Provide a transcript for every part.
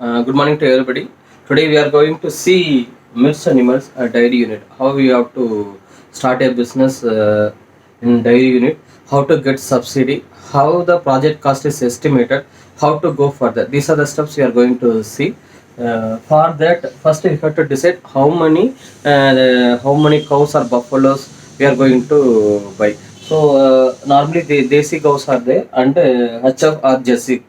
Good morning to everybody. Today we are going to see Mills Animals Dairy Unit. How we have to start a business in dairy unit. How to get subsidy. How the project cost is estimated. How to go further. These are the steps we are going to see. For that, first we have to decide how many cows or buffaloes we are going to buy. So normally the desi cows are there and HF or Jersey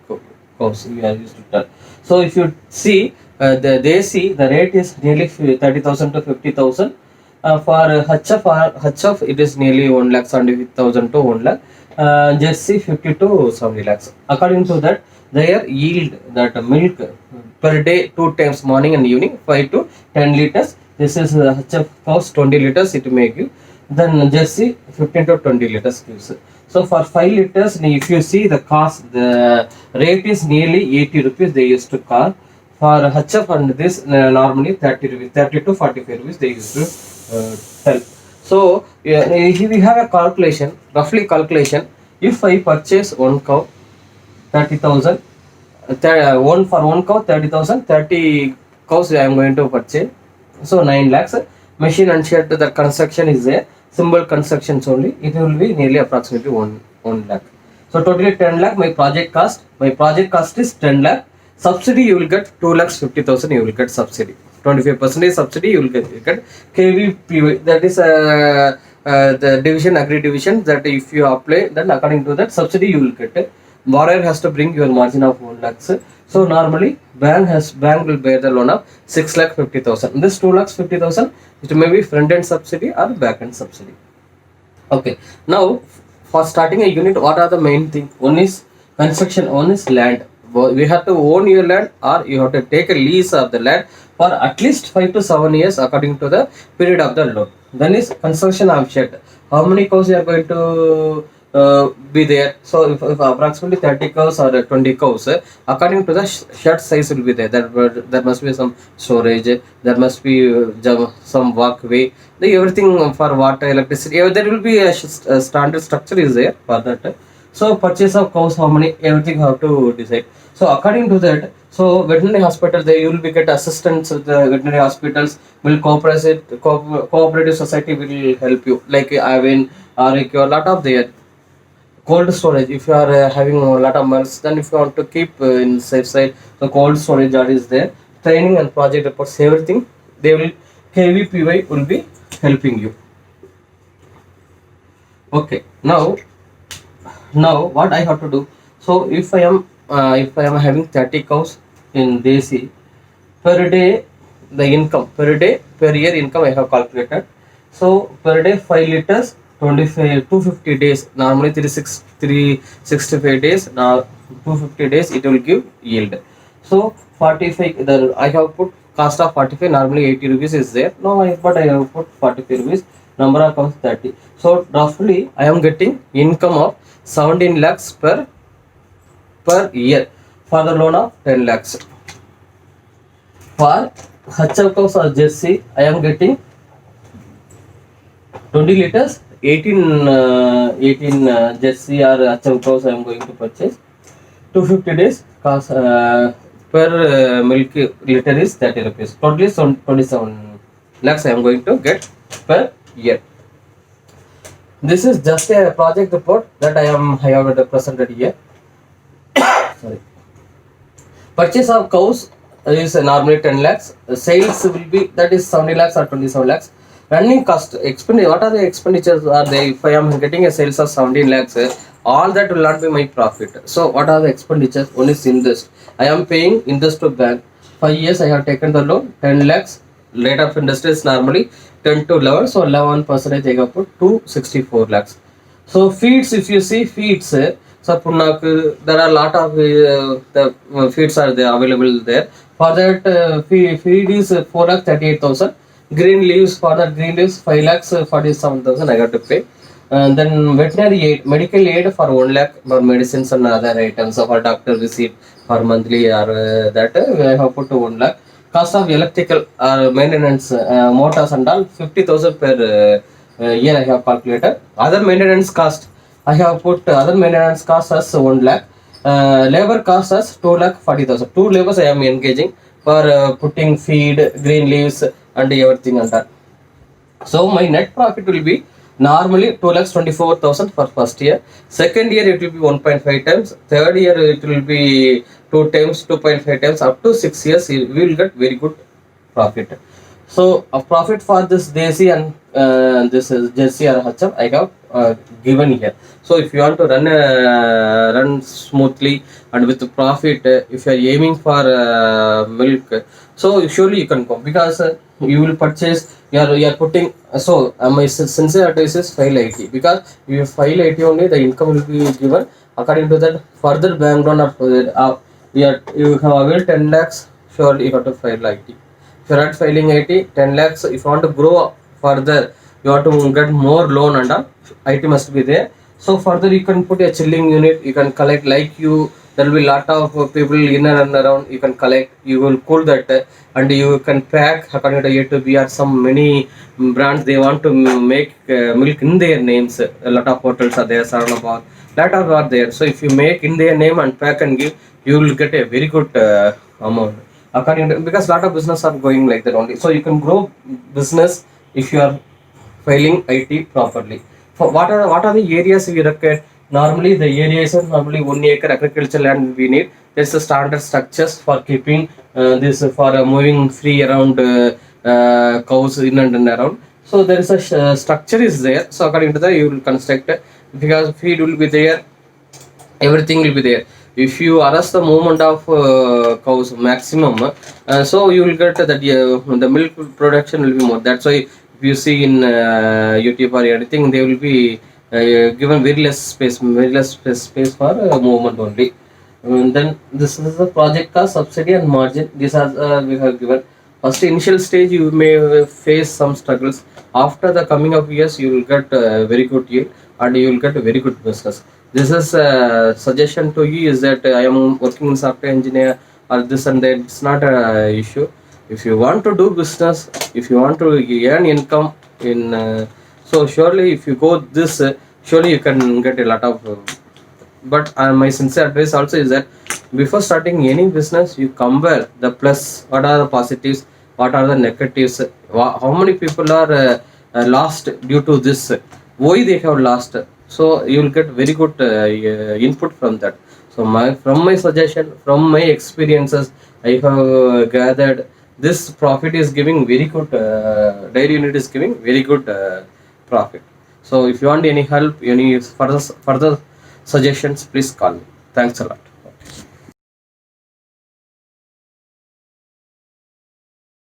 cows we are used to tell. So if you see they see the rate is nearly 30,000 to 50,000. For HF it is nearly 1,70,000 to 1 lakh. Jersey 50 to 70 lakhs. According to that, their yield that milk per day two times morning and evening 5 to 10 liters. This is HF cows 20 liters it may give. Then Jersey 15 to 20 liters gives. So for 5 liters, if you see the cost, the rate is nearly 80 rupees they used to call. For HF and this normally 30 rupees, 30 to 45 rupees they used to tell. So here we have a calculation, roughly calculation. If I purchase one cow, 30,000, one for one cow 30,000, 30 cows I am going to purchase. So 9 lakhs. Machine and shed, the construction is there. Simple constructions only. It will be nearly approximately 1 lakh. So totally 10 lakh. My project cost. My project cost is 10 lakh. Subsidy you will get 2 lakhs 50,000. You will get subsidy. 25% subsidy you will get KVPY. That is the division agri division. That if you apply, then according to that subsidy you will get. Borrower has to bring your margin of 1 lakhs. So normally bank will bear the loan of 6 lakh 50,000. This 2 lakhs 50,000 it may be front end subsidy or back end subsidy. Okay. Now for starting a unit, what are the main things? One is construction. One is land. We have to own your land or you have to take a lease of the land for at least 5 to 7 years according to the period of the loan. Then is construction of shed. How many cows you are going to be there? So if approximately 30 cows or 20 cows, according to the shed size will be there. There must be some storage. There must be some walkway. Everything for water, electricity. There will be a standard structure is there for that. So purchase of cows, how many, everything have to decide. So according to that, so veterinary hospital, they you will be get assistance with the veterinary hospitals will cooperative society will help you. Like Avin, Arik, a lot of there. Cold storage, if you are having a lot of months, then if you want to keep in safe side, the cold storage that is there. Training and project reports, everything they will KVPY will be helping you. Okay, now what I have to do. So if I am having 30 cows in desi, per day the income per year income I have calculated. So per day 5 liters 25 250 days, normally 365 days, now 250 days it will give yield. So 45, the I have put cost of 45, normally 80 rupees is there. But I have put 45 rupees, number of cows 30. So roughly I am getting income of 17 lakhs per year for the loan of 10 lakhs. For HF cows or Jersey, I am getting 20 liters, 18 Jersey or HF cows I am going to purchase. 250 days cost per milk liter is 30 rupees. Totally 27 lakhs I am going to get per year. This is just a project report that I have presented here. Sorry. Purchase of cows is normally 10 lakhs. Sales will be, that is 70 lakhs or 27 lakhs. Running cost, what are the expenditures are they? If I am getting a sales of 17 lakhs, all that will not be my profit. So what are the expenditures? One is interest. I am paying interest to bank. 5 years I have taken the loan, 10 lakhs. Rate of interest is normally 10 to 11. So 11% I have put 264 lakhs. So feeds, if you see feeds, so there are a lot of the feeds are there available there. For that feed is 4 lakh 38,000. Green leaves, for that green leaves 5 lakhs 47,000 I got to pay. And then veterinary aid, medical aid for 1 lakh for medicines and other items. So for doctor visit for monthly or that I have put to 1 lakh. Cost of electrical maintenance motors and all 50,000 per year I have calculated. Other maintenance cost I have put other maintenance cost as 1 lakh. Labor cost us 2,40,000. Two labors I am engaging for putting feed, green leaves, and everything and that. So my net profit will be normally 2,24,000 for first year. Second year it will be 1.5 times. Third year it will be 2 times, 2.5 times. Up to 6 years we will get very good profit. So a profit for this Desi and this is Jersey or Hacham I have given here. So if you want to run smoothly and with profit, if you are aiming for milk, so surely you can go, because you will purchase. You are putting. So my sincere advice is file IT, because if you file IT only the income will be given. According to that, further bank loan or you have availed 10 lakhs. Surely you have to file IT. If you are not filing 80, 10 lakhs, if you want to grow further, you have to get more loan and all, IT must be there. So further you can put a chilling unit, you can collect like you, there will be lot of people in and around, you can collect, you will cool that and you can pack according to A to B, or some many brands they want to make milk in their names. A lot of hotels are there, Saranabad, lot of are there. So if you make in their name and pack and give, you will get a very good amount according to, because lot of business are going like that only. So you can grow business if you are filing IT properly. For what are the areas we require? Normally the areas are normally 1 acre agricultural land we need. There's a standard structures for keeping this for moving free around cows in and around. So there is a structure is there. So according to that you will construct because feed will be there, everything will be there. If you arrest the movement of cows maximum, so you will get that the milk production will be more. That's why if you see in YouTube or anything, they will be given very less space for movement only. And then this is the project cost, subsidy and margin. These are we have given. First initial stage you may face some struggles. After the coming of years, you will get very good yield and you will get a very good business. This is a suggestion to you is that I am working in software engineer or this and that. It's not a issue. If you want to do business, if you want to earn income in, so surely if you go this, surely you can get a lot of. But my sincere advice also is that before starting any business, you compare the plus, what are the positives, what are the negatives, how many people are lost due to this, why they have lost. So you will get very good input from that. So from my suggestion, from my experiences, I have gathered this profit is giving very good. Dairy unit is giving very good profit. So if you want any help, any further suggestions, please call me. Thanks a lot.